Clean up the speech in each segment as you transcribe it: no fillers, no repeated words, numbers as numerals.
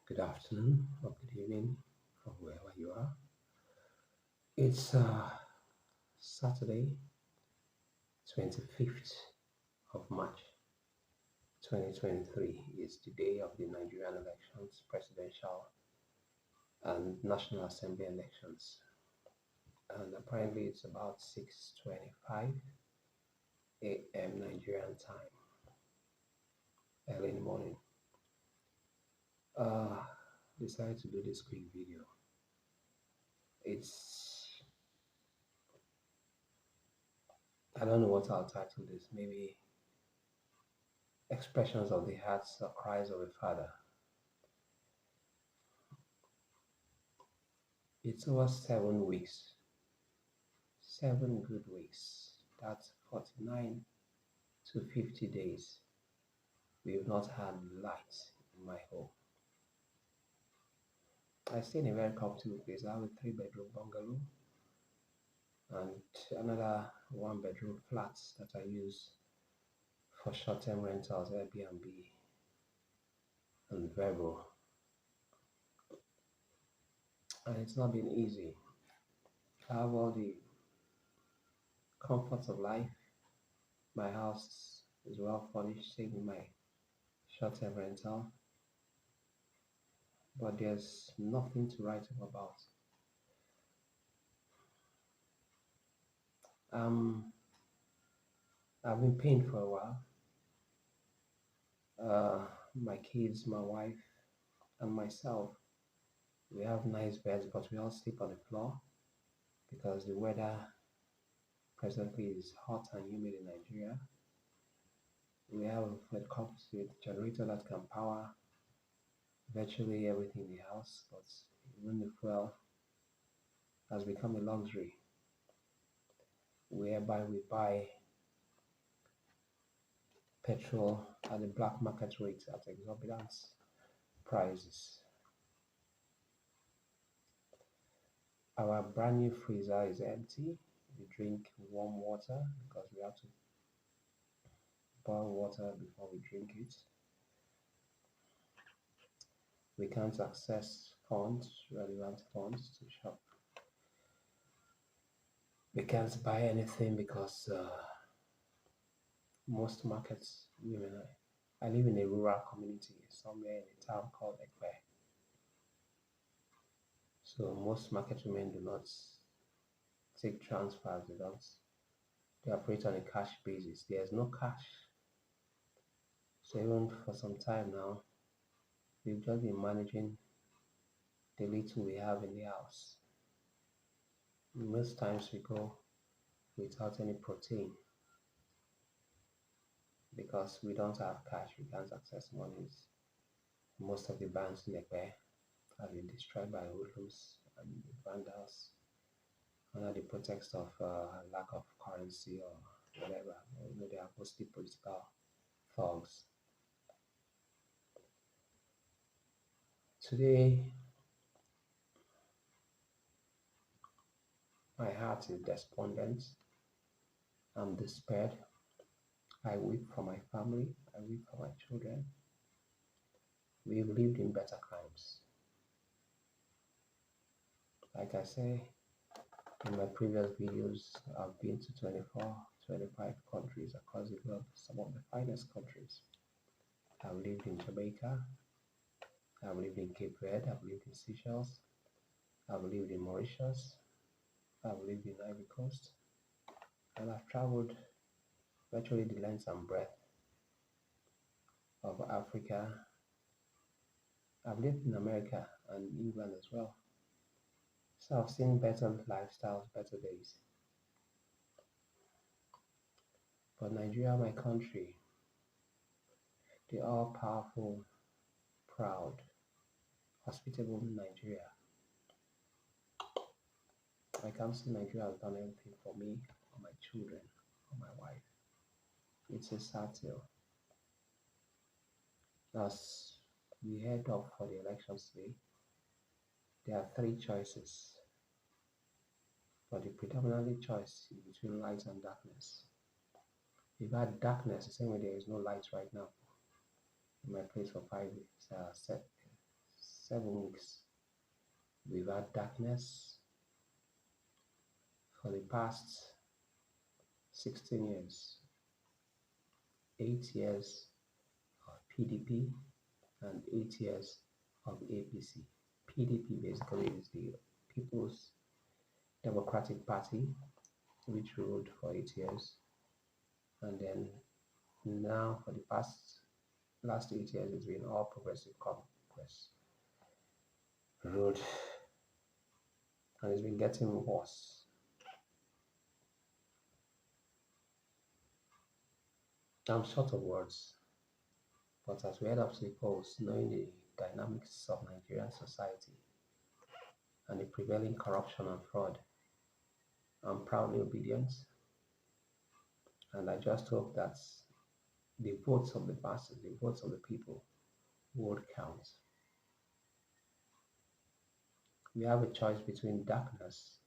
Good afternoon or good evening from wherever you are. It's Saturday, 25th of March 2023. It's the day of the Nigerian elections, presidential and National Assembly elections. And apparently it's about 6:25 a.m. Nigerian time, early in the morning. Uh, decided to do this quick video. It's I don't know what I'll title this. Maybe expressions of the hearts or cries of a father. It's over 7 weeks, 7 good weeks. That's 49 to 50 days. We've not had light in my home. I stay in a very comfortable place. I have a 3 bedroom bungalow and another 1 bedroom flat that I use for short-term rentals, Airbnb and Verbo. And it's not been easy. I have all the comforts of life. My house is well furnished, same with my short-term rental, but there's nothing to write home about. Um, I've been paying for a while. My kids, my wife, and myself, we have nice beds, but we all sleep on the floor because the weather presently is hot and humid in Nigeria. We have a composite generator that can power virtually everything in the house, but even the fuel has become a luxury, whereby we buy petrol at the black market rate at exorbitant prices. Our brand new freezer is empty. We drink warm water because we have to boil water before we drink it. We can't access funds, relevant funds to shop. We can't buy anything because most markets, I live in a rural community somewhere in a town called Ekpe. So most market women do not take transfers. They operate on a cash basis. There's no cash. So even for some time now, we've just been managing the little we have in the house. Most times we go without any protein because we don't have cash. We can't access monies. Most of the banks in Ekpe have been destroyed by hoodlums and vandals under the pretext of lack of currency or whatever. They are mostly political thugs. Today, my heart is despondent. I'm despaired. I weep for my family. I weep for my children. We've lived in better times. Like I say in my previous videos, I've been to 24, 25 countries across the globe, some of the finest countries. I've lived in Jamaica. I've lived in Cape Verde. I've lived in Seychelles. I've lived in Mauritius. I've lived in Ivory Coast. And I've traveled virtually the length and breadth of Africa. I've lived in America and England as well. So I've seen better lifestyles, better days. But Nigeria, my country, the all-powerful, proud, hospitable Nigeria. I can't say Nigeria has done anything for me, or my children, or my wife. It's a sad tale. As we head up for the elections today, there are three choices, but the predominantly choice is between light and darkness. We've had darkness, the same way there is no light right now in my place for 5 weeks, 7 weeks. We've had darkness for the past 16 years, 8 years of PDP and 8 years of APC. PDP basically is the People's Democratic Party, which ruled for 8 years, and then now for the last 8 years it's been All Progressive Congress ruled, and it's been getting worse. I'm short of words, but as we head up to the polls, knowing the dynamics of Nigerian society and the prevailing corruption and fraud, I'm proudly obedient, and I just hope that the votes of the masses, the votes of the people, would count. We have a choice between darkness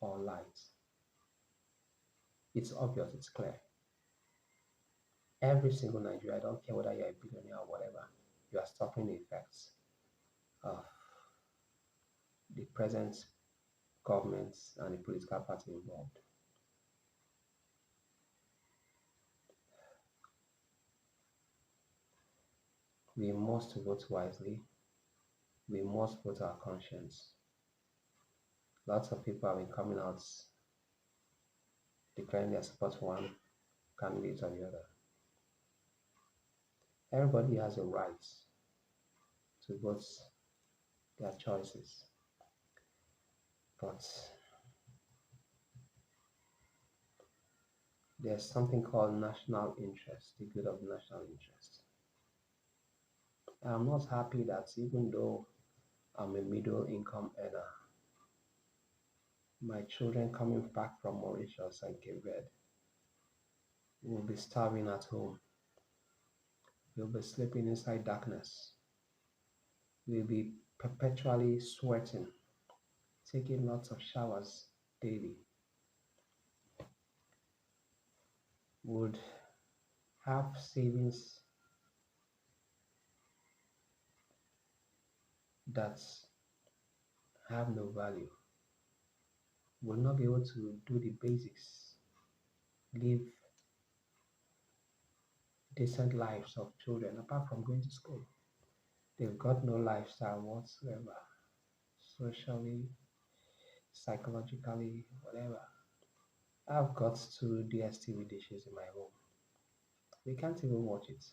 or light. It's obvious, it's clear. Every single Nigerian, I don't care whether you're a billionaire or whatever, you are suffering the effects of the present government and the political party involved. We must vote wisely. We must vote our conscience. Lots of people have been coming out declaring their support for one candidate or the other. Everybody has a right to vote their choices, but there's something called national interest, the good of national interest. I'm not happy that even though I'm a middle income earner, my children coming back from Mauritius and Cape Verde will be starving at home. We'll be sleeping inside darkness. We'll be perpetually sweating, taking lots of showers daily. Would have savings that have no value. Will not be able to do the basics, live decent lives of children apart from going to school. They've got no lifestyle whatsoever, socially, psychologically, whatever. I've got 2 DSTV dishes in my home. We can't even watch it.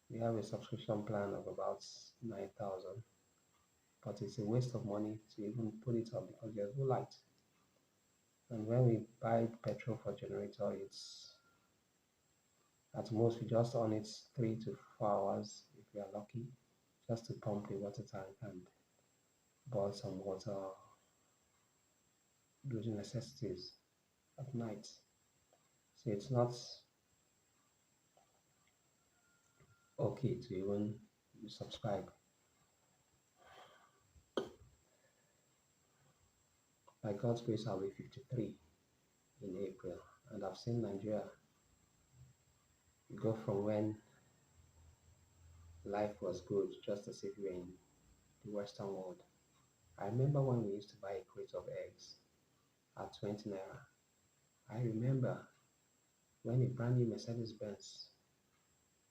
We have a subscription plan of about 9,000, but it's a waste of money to even put it up because there's no light. And when we buy petrol for generator, it's at most we just on it 3 to 4 hours if we are lucky, just to pump the water tank and boil some water, do the necessities at night. So it's not okay to even subscribe. By God's grace, I'll be 53 in April, and I've seen Nigeria go from when life was good, just as if we were in the Western world. I remember when we used to buy a crate of eggs at 20 naira. I remember when a brand new Mercedes Benz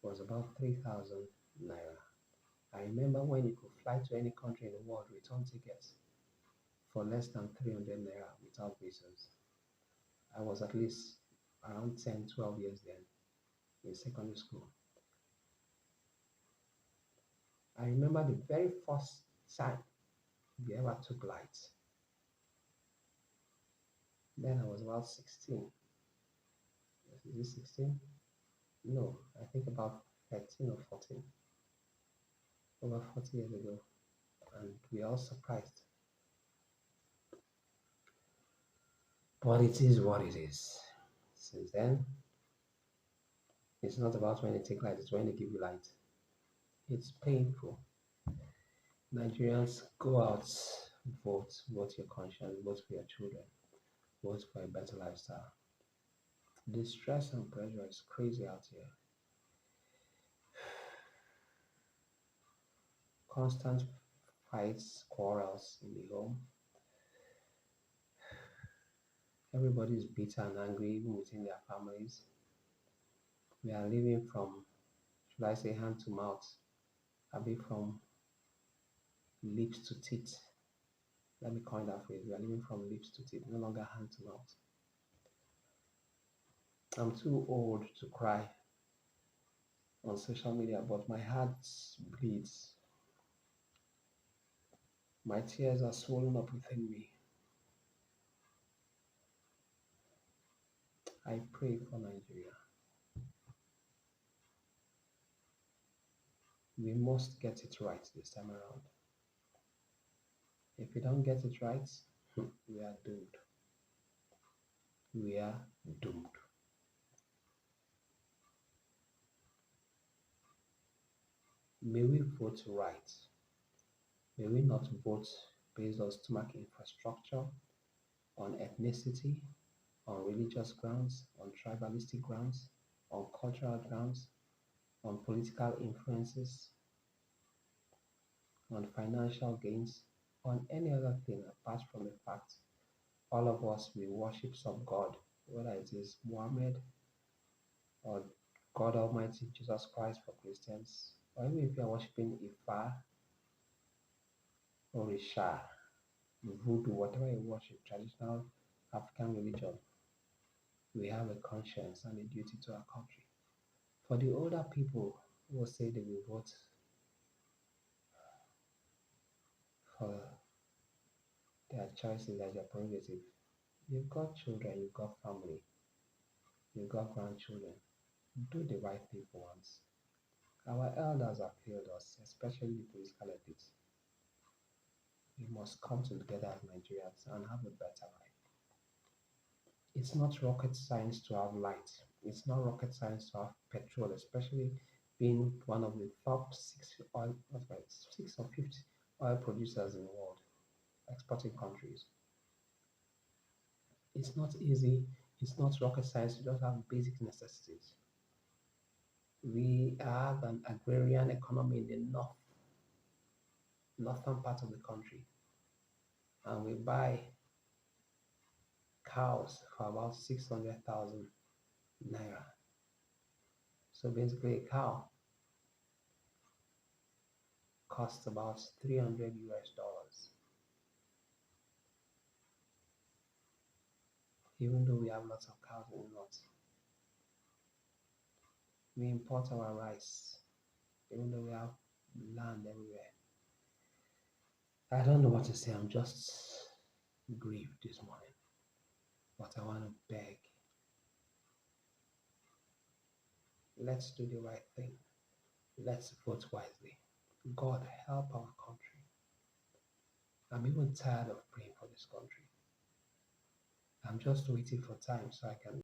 was about 3,000 naira. I remember when you could fly to any country in the world, return tickets for less than 300 naira without visas. I was at least around 10, 12 years then in secondary school. I remember the very first time we ever took lights. Then I was about 16. Is it 16? No, I think about 13 or 14. Over 40 years ago. And we are all surprised. But it is what it is. Since then, it's not about when they take light, it's when they give you light. It's painful. Nigerians, go out, vote your conscience, vote for your children, vote for a better lifestyle. The stress and pressure is crazy out here. constant fights, quarrels in the home. Everybody is bitter and angry, even within their families. We are living from, should I say, hand to mouth, a bit from lips to teeth. Let me coin that phrase. We are living from lips to teeth, no longer hand to mouth. I'm too old to cry on social media, but my heart bleeds. My tears are swollen up within me. I pray for Nigeria. We must get it right this time around. If we don't get it right, we are doomed. We are doomed. May we vote right. May we not vote based on stomach infrastructure, on ethnicity, on religious grounds, on tribalistic grounds, on cultural grounds, on political influences, on financial gains, on any other thing apart from the fact all of us we worship some God, whether it is Muhammad or God Almighty, Jesus Christ for Christians, or even if you are worshiping Ifa or Isha, Voodoo, whatever you worship, traditional African religion, we have a conscience and a duty to our country. For the older people who will say they will vote for their choices as their prerogative, you've got children, you've got family, you've got grandchildren. Do the right thing for once. Our elders have failed us, especially the political elites. We must come together as Nigerians and have a better life. It's not rocket science to have light. It's not rocket science to have petrol, especially being one of the top six or 50 oil producers in the world, exporting countries. It's not easy. It's not rocket science to just have basic necessities. We have an agrarian economy in the northern part of the country, and we buy cows for about 600,000 naira. So basically, a cow costs about 300 US dollars. Even though we have lots of cows in the north, we import our rice, even though we have land everywhere. I don't know what to say. I'm just grieved this morning, but I want to beg. Let's do the right thing. Let's vote wisely. God help our country. I'm even tired of praying for this country. I'm just waiting for time so I can